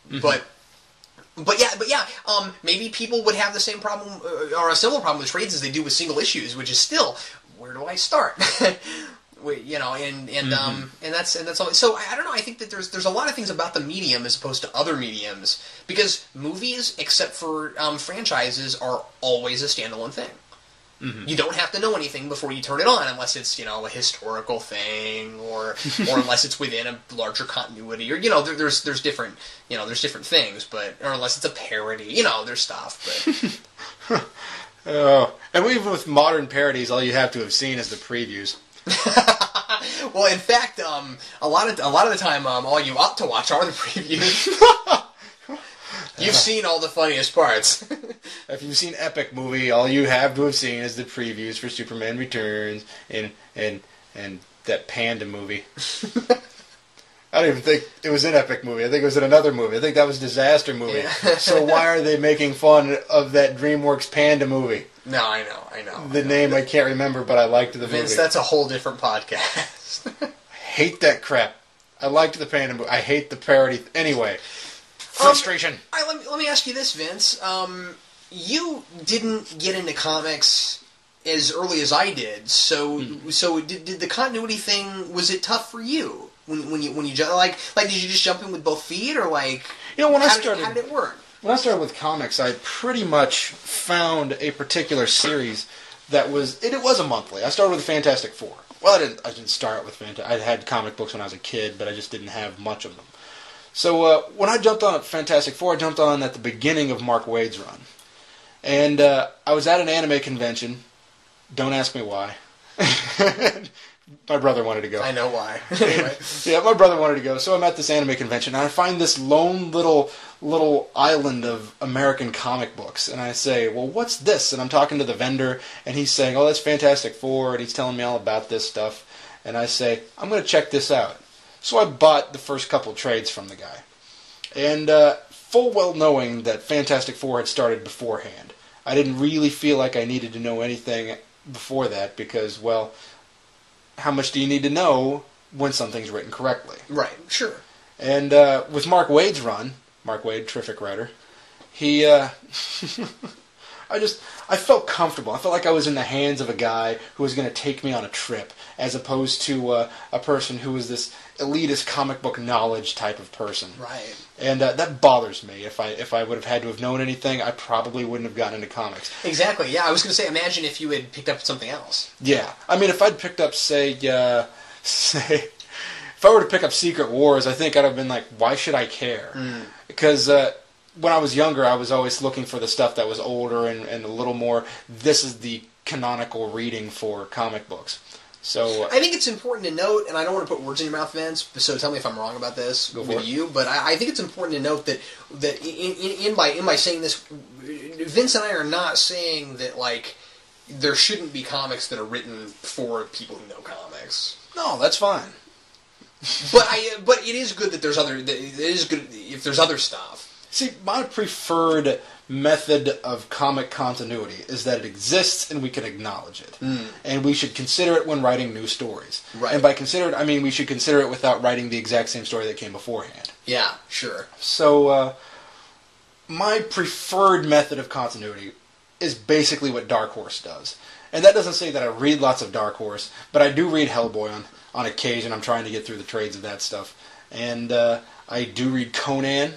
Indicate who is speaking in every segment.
Speaker 1: Mm-hmm.
Speaker 2: But yeah. Maybe people would have the same problem or a similar problem with trades as they do with single issues, which is still, where do I start? And that's all. So I don't know. I think that there's a lot of things about the medium as opposed to other mediums, because movies, except for franchises, are always a standalone thing. Mm-hmm. You don't have to know anything before you turn it on, unless it's a historical thing, or unless it's within a larger continuity, or there's different different things, but or unless it's a parody, there's stuff. But
Speaker 1: and even with modern parodies, all you have to have seen is the previews.
Speaker 2: Well, in fact, a lot of the time, all you ought to watch are the previews. You've seen all the funniest parts.
Speaker 1: If you've seen Epic Movie, all you have to have seen is the previews for Superman Returns and that Panda movie. I don't even think it was an Epic Movie. I think it was in another movie. I think that was Disaster Movie. Yeah. So why are they making fun of that DreamWorks Panda movie?
Speaker 2: No, I know.
Speaker 1: The name I can't remember, but I liked the movie.
Speaker 2: Vince, that's a whole different podcast.
Speaker 1: I hate that crap. I liked the Panda movie. I hate the parody. Anyway. Frustration.
Speaker 2: Let me ask you this, Vince. You didn't get into comics as early as I did, so did the continuity thing? Was it tough for you when you like did you just jump in with both feet, or like
Speaker 1: when
Speaker 2: how did it work?
Speaker 1: When I started with comics, I pretty much found a particular series that was a monthly. I started with Fantastic Four. Well, I didn't start with Fantastic. I had comic books when I was a kid, but I just didn't have much of them. So when I jumped on at Fantastic Four, I jumped on at the beginning of Mark Waid's run. And I was at an anime convention. Don't ask me why. My brother wanted to go.
Speaker 2: I know why. Anyway.
Speaker 1: Yeah, my brother wanted to go. So I'm at this anime convention, and I find this lone little island of American comic books. And I say, well, what's this? And I'm talking to the vendor, and he's saying, oh, that's Fantastic Four, and he's telling me all about this stuff. And I say, I'm going to check this out. So I bought the first couple trades from the guy. And full well knowing that Fantastic Four had started beforehand. I didn't really feel like I needed to know anything before that because, well, how much do you need to know when something's written correctly?
Speaker 2: Right, sure.
Speaker 1: And with Mark Waid's run, Mark Waid, terrific writer, he... I felt comfortable. I felt like I was in the hands of a guy who was going to take me on a trip, as opposed to a person who was this elitist comic book knowledge type of person.
Speaker 2: Right.
Speaker 1: And that bothers me. If I would have had to have known anything, I probably wouldn't have gotten into comics.
Speaker 2: Exactly. Yeah, I was going to say, imagine if you had picked up something else.
Speaker 1: Yeah. I mean, if I'd picked up, say, if I were to pick up Secret Wars, I think I'd have been like, why should I care? Because when I was younger, I was always looking for the stuff that was older and a little more, this is the canonical reading for comic books. So
Speaker 2: I think it's important to note, and I don't want to put words in your mouth, Vince, so tell me if I'm wrong about this with you, but I think it's important to note that in by saying this, Vince and I are not saying that, like, there shouldn't be comics that are written for people who know comics.
Speaker 1: No, that's fine.
Speaker 2: But it is good that there's other. It is good if there's other stuff.
Speaker 1: See, my preferred method of comic continuity is that it exists and we can acknowledge it. And we should consider it when writing new stories.
Speaker 2: Right.
Speaker 1: And by consider it, I mean we should consider it without writing the exact same story that came beforehand.
Speaker 2: Yeah, sure.
Speaker 1: So, my preferred method of continuity is basically what Dark Horse does. And that doesn't say that I read lots of Dark Horse, but I do read Hellboy on occasion. I'm trying to get through the trades of that stuff. And I do read Conan.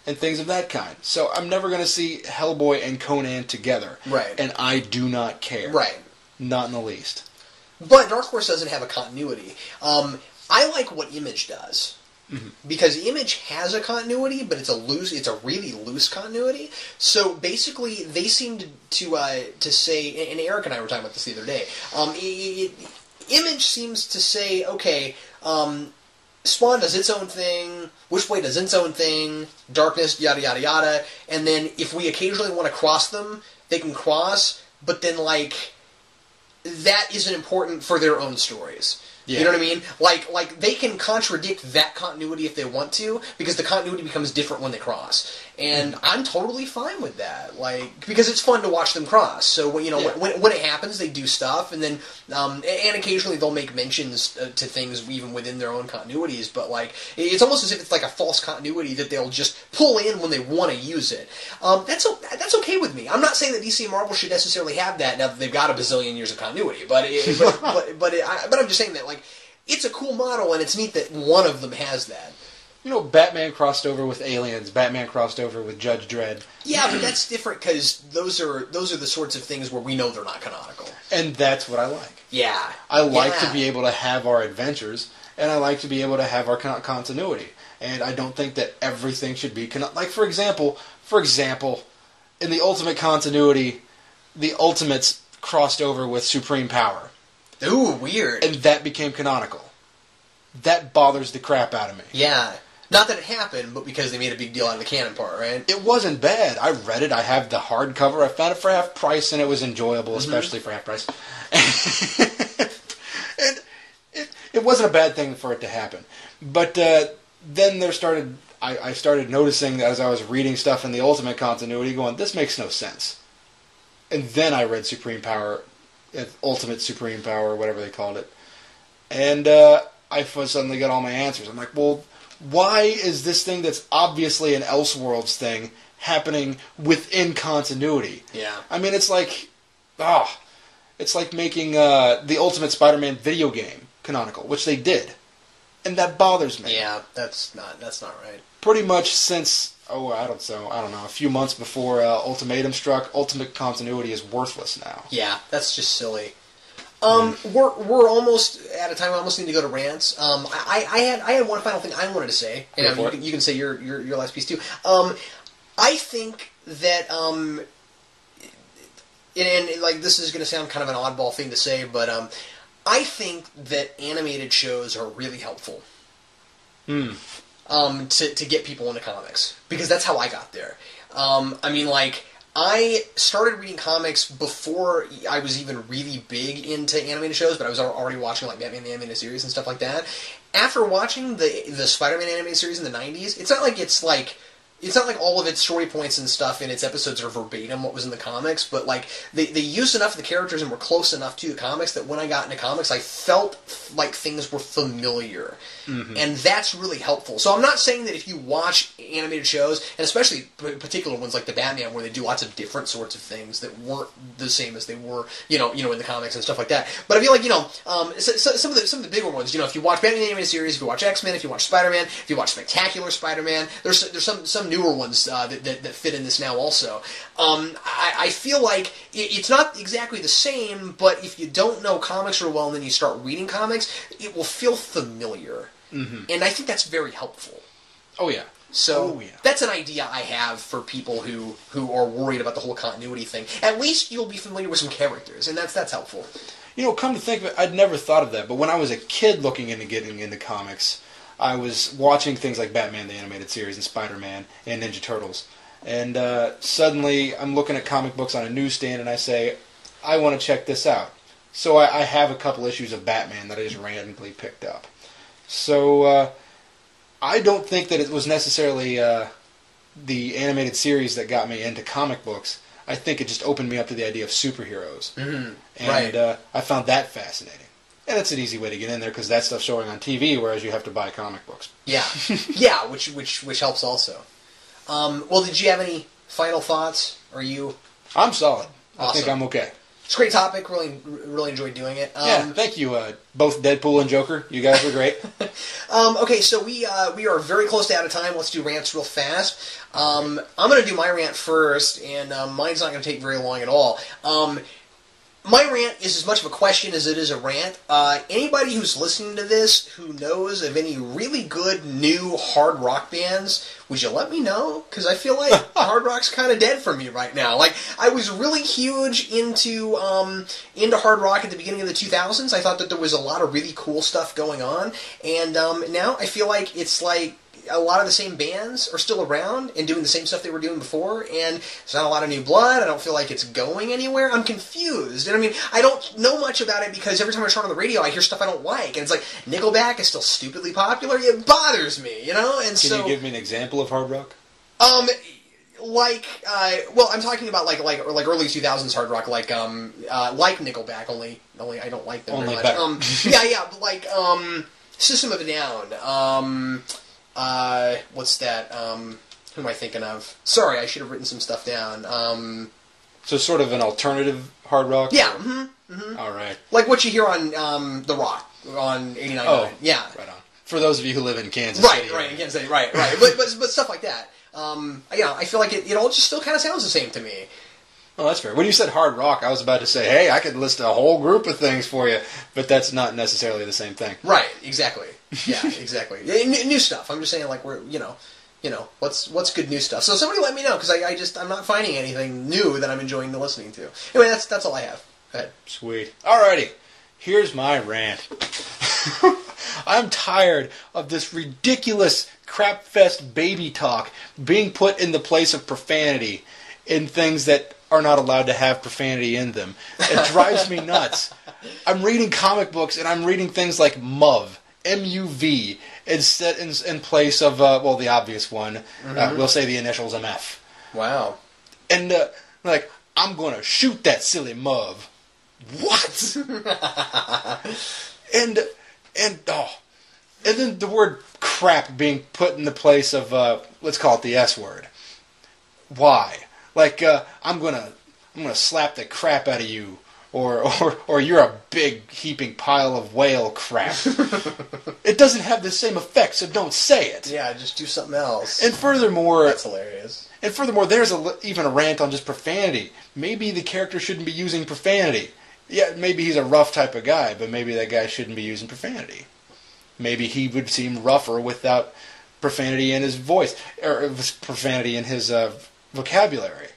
Speaker 1: And things of that kind. So I'm never going to see Hellboy and Conan together.
Speaker 2: Right.
Speaker 1: And I do not care.
Speaker 2: Right.
Speaker 1: Not in the least.
Speaker 2: But Dark Horse doesn't have a continuity. I like what Image does. Because Image has a continuity, but it's a really loose continuity. So basically, they seem to say, and Eric and I were talking about this the other day, Image seems to say, okay, Spawn does its own thing, Witchblade does its own thing, Darkness, yada yada yada, and then if we occasionally want to cross them, they can cross, but then, like, that isn't important for their own stories. You know what I mean? Like they can contradict that continuity if they want to, because the continuity becomes different when they cross. And I'm totally fine with that, like, because it's fun to watch them cross. So when it happens, they do stuff, and then and occasionally they'll make mentions to things even within their own continuities. But like, it's almost as if it's like a false continuity that they'll just pull in when they want to use it. That's okay with me. I'm not saying that DC and Marvel should necessarily have that now that they've got a bazillion years of continuity, but I'm just saying that, like, it's a cool model, and it's neat that one of them has that.
Speaker 1: You know, Batman crossed over with Aliens. Batman crossed over with Judge Dredd.
Speaker 2: Yeah, but that's different because those are the sorts of things where we know they're not canonical.
Speaker 1: And that's what I like.
Speaker 2: Yeah.
Speaker 1: I like to be able to have our adventures, and I like to be able to have our continuity. And I don't think that everything should be... like, for example, in the Ultimate continuity, the Ultimates crossed over with Supreme Power.
Speaker 2: Ooh, weird.
Speaker 1: And that became canonical. That bothers the crap out of me.
Speaker 2: Yeah. Not that it happened, but because they made a big deal out of the canon part, right?
Speaker 1: It wasn't bad. I read it. I have the hardcover. I found it for half price, and it was enjoyable, especially for half price. And it wasn't a bad thing for it to happen. But then I started noticing that as I was reading stuff in the Ultimate continuity, going, this makes no sense. And then I read Supreme Power, Ultimate Supreme Power, whatever they called it. And I suddenly got all my answers. I'm like, well, why is this thing that's obviously an Elseworlds thing happening within continuity?
Speaker 2: Yeah.
Speaker 1: I mean, it's like making the Ultimate Spider-Man video game canonical, which they did. And that bothers me.
Speaker 2: Yeah, that's not right.
Speaker 1: Pretty much since, I don't know, a few months before Ultimatum struck, Ultimate Continuity is worthless now.
Speaker 2: Yeah, that's just silly. We're almost out of time. I almost need to go to rants. I had one final thing I wanted to say. And you can say your last piece too. I think that and like, this is going to sound kind of an oddball thing to say, but I think that animated shows are really helpful. To get people into comics, because that's how I got there. I mean, like, I started reading comics before I was even really big into animated shows, but I was already watching, like, Batman the Animated Series and stuff like that. After watching the Spider-Man animated series in the 90s, it's not like all of its story points and stuff in its episodes are verbatim what was in the comics, but like they used enough of the characters and were close enough to the comics that when I got into comics, I felt like things were familiar. And that's really helpful. So I'm not saying that if you watch animated shows, and especially particular ones like the Batman, where they do lots of different sorts of things that weren't the same as they were, in the comics and stuff like that. But I feel like, some of the bigger ones, if you watch Batman the Animated Series, if you watch X-Men, if you watch Spider-Man, if you watch Spectacular Spider-Man, there's some newer ones that fit in this now also. I feel like it's not exactly the same, but if you don't know comics real well and then you start reading comics, it will feel familiar. And I think that's very helpful.
Speaker 1: Oh, yeah.
Speaker 2: So that's an idea I have for people who are worried about the whole continuity thing. At least you'll be familiar with some characters, and that's helpful.
Speaker 1: Come to think of it, I'd never thought of that, but when I was a kid looking into getting into comics, I was watching things like Batman the Animated Series and Spider-Man and Ninja Turtles. And suddenly I'm looking at comic books on a newsstand and I say, I want to check this out. So I have a couple issues of Batman that I just randomly picked up. So I don't think that it was necessarily the animated series that got me into comic books. I think it just opened me up to the idea of superheroes. And I found that fascinating. And it's an easy way to get in there because that stuff's showing on TV, whereas you have to buy comic books. Yeah,
Speaker 2: yeah, which helps also. Well, did you have any final thoughts?
Speaker 1: I'm solid.
Speaker 2: Awesome.
Speaker 1: I think I'm okay.
Speaker 2: It's a great topic. Really enjoyed doing it.
Speaker 1: Yeah, thank you, both Deadpool and Joker. You guys were great.
Speaker 2: Okay, so we are very close to out of time. Let's do rants real fast. I'm going to do my rant first, and mine's not going to take very long at all. My rant is as much of a question as it is a rant. Anybody who's listening to this who knows of any really good new hard rock bands, would you let me know? Because I feel like hard rock's kind of dead for me right now. Like, I was really huge into hard rock at the beginning of the 2000s. I thought that there was a lot of really cool stuff going on. And now I feel like it's like a lot of the same bands are still around and doing the same stuff they were doing before, and there's not a lot of new blood. I don't feel like it's going anywhere. I'm confused. And I mean, I don't know much about it because every time I turn on the radio, I hear stuff I don't like. And it's like, Nickelback is still stupidly popular. It bothers me, you know? And
Speaker 1: Can you give me an example of hard rock?
Speaker 2: Well, I'm talking about like early 2000s hard rock, like Nickelback. Only I don't like them
Speaker 1: only
Speaker 2: very much.
Speaker 1: better.
Speaker 2: Yeah, but like System of a Down. What's that? Who am I thinking of? Sorry, I should have written some stuff down.
Speaker 1: So sort of an alternative hard rock?
Speaker 2: Yeah.
Speaker 1: Or...
Speaker 2: Mm-hmm.
Speaker 1: All right.
Speaker 2: Like what you hear on The Rock on 89.9.
Speaker 1: Oh,
Speaker 2: yeah.
Speaker 1: Right on. For those of you who live in Kansas City.
Speaker 2: Right, in Kansas City, right. but stuff like that. I feel like it all just still kind of sounds the same to me.
Speaker 1: Oh, that's fair. When you said hard rock, I was about to say, hey, I could list a whole group of things for you, but that's not necessarily the same thing.
Speaker 2: Right, exactly. Yeah, exactly. New stuff. I'm just saying, like, what's good new stuff. So somebody let me know, because I'm not finding anything new that I'm enjoying listening to. Anyway, that's all I have. Go ahead.
Speaker 1: Sweet. Alrighty. Here's my rant. I'm tired of this ridiculous crapfest baby talk being put in the place of profanity in things that are not allowed to have profanity in them. It drives me nuts. I'm reading comic books and I'm reading things like MUV, M-U-V, instead in place of the obvious one. We'll say the initials MF.
Speaker 2: Wow.
Speaker 1: And like, I'm gonna shoot that silly MUV. What? and then the word crap being put in the place of let's call it the S word. Why? Like I'm gonna slap the crap out of you, or you're a big heaping pile of whale crap. It doesn't have the same effect, so don't say it.
Speaker 2: Yeah, just do something else.
Speaker 1: And furthermore,
Speaker 2: that's hilarious.
Speaker 1: And furthermore, there's even a rant on just profanity. Maybe the character shouldn't be using profanity. Yeah, maybe he's a rough type of guy, but maybe that guy shouldn't be using profanity. Maybe he would seem rougher without profanity in his voice, or profanity in his vocabulary.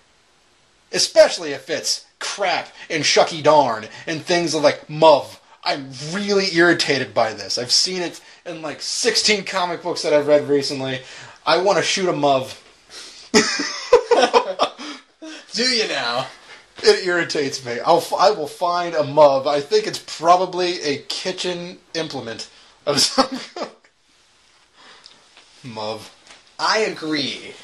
Speaker 1: Especially if it's crap and shucky darn and things like MUV. I'm really irritated by this. I've seen it in like 16 comic books that I've read recently. I want to shoot a MUV.
Speaker 2: Do you now?
Speaker 1: It irritates me. I will find a MUV. I think it's probably a kitchen implement of some kind. MUV.
Speaker 2: I agree.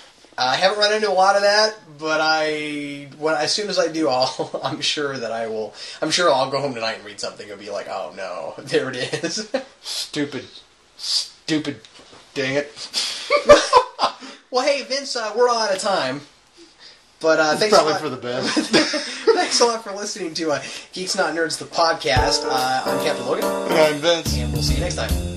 Speaker 2: I haven't run into a lot of that, but as soon as I do, I'm sure I'll go home tonight and read something and be like, oh no, there it is.
Speaker 1: Stupid, dang it.
Speaker 2: Well, hey, Vince, we're all out of time. But thanks
Speaker 1: probably
Speaker 2: a lot.
Speaker 1: For the best.
Speaker 2: Thanks a lot for listening to Geeks Not Nerds, the podcast. I'm Captain Logan.
Speaker 1: And I'm Vince.
Speaker 2: And we'll see you next time.